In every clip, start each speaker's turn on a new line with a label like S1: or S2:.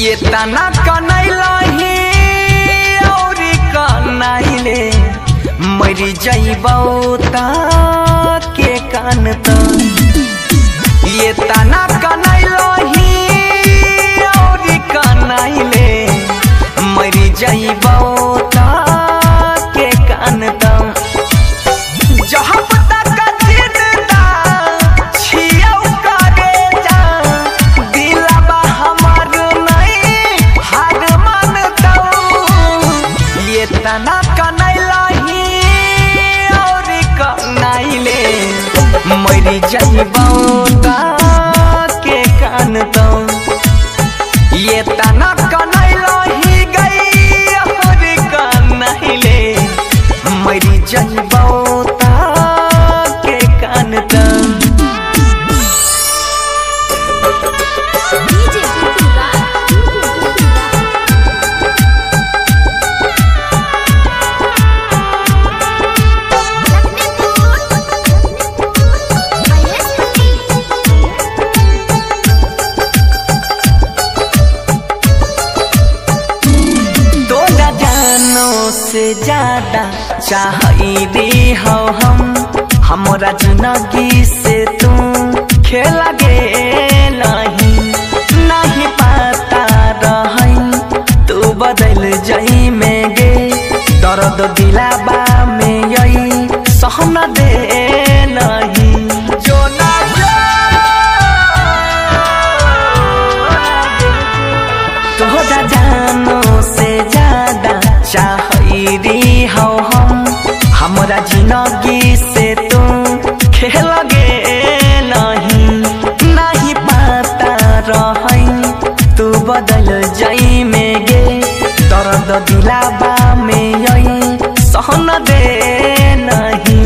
S1: ये तना कनैलही और कनैले मरी जइबौ ता के कान त ये तना कनैलही और कनैले मरी जइबौ ता के कान त जहाँ तना कनैलही और कनैले मरी जइबौ ता के कान त ये तना कनैलही गई और कनैले मरी जइबौ ता के कान त से ज्यादा चाहिए हो हम हमरा जिंदगी से तू खेला गेलही नहीं पता रही तू बदल जाई में गे दर्द दिलाबा में यही सहना दे नहीं जो ना तोहरा जानो से ज्यादा चाहिए हो हम हमरा जिंदगी से तू खेल गेलही नहीं पता रही तू बदल जाई में गे दर्द दिलाबा में यही सहन दे नहीं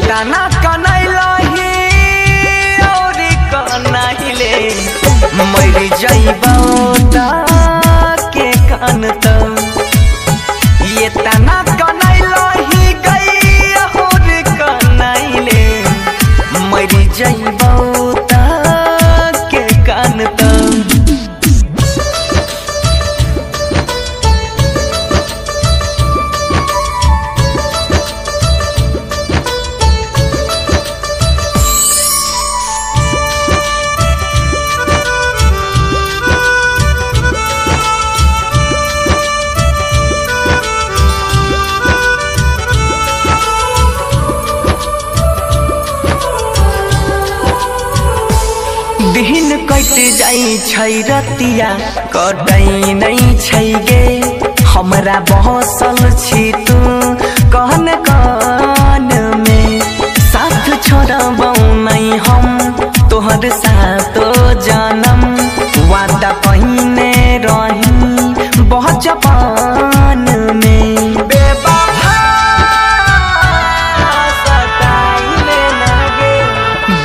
S1: तना कनैलही और कनैले मरी जइबौ ता के कान त ये तना कनैलही गई और कनैले मरी जइबौ ता के कान त दिन कट जाई छै रतिया कटै नहीं छै गे हमरा बहसल छी तू कहन कान में साथ छोड़बौ नहीं हम तोहर सातो जन्म वादा पहिने रही बचपन में बेवफा सताइले लागे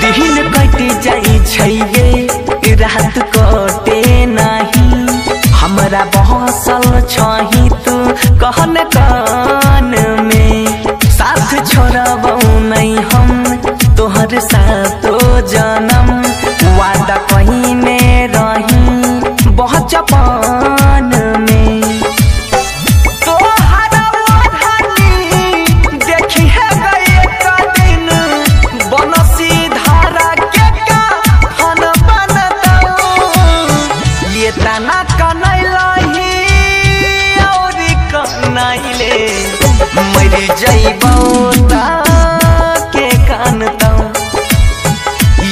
S1: दिन कट जाई छै गे रात कटे नहीं हमरा बहसल छही तू कहन कान में साथ छोड़बौ नहीं हम तोहर सातो जन्म वादा पहिने रही बचपन में तना कनैलही और कनैले मरी जइबौ ता के कान त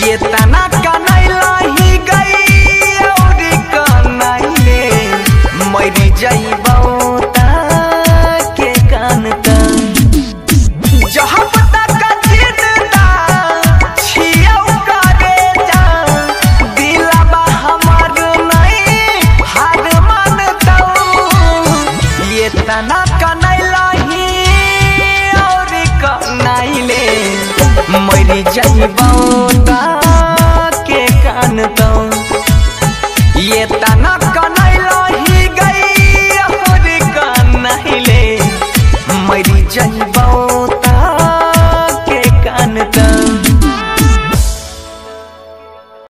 S1: ये तना कनैलही गई और कनैले मरी जइबौ ता के कान मरी जाइबौ ता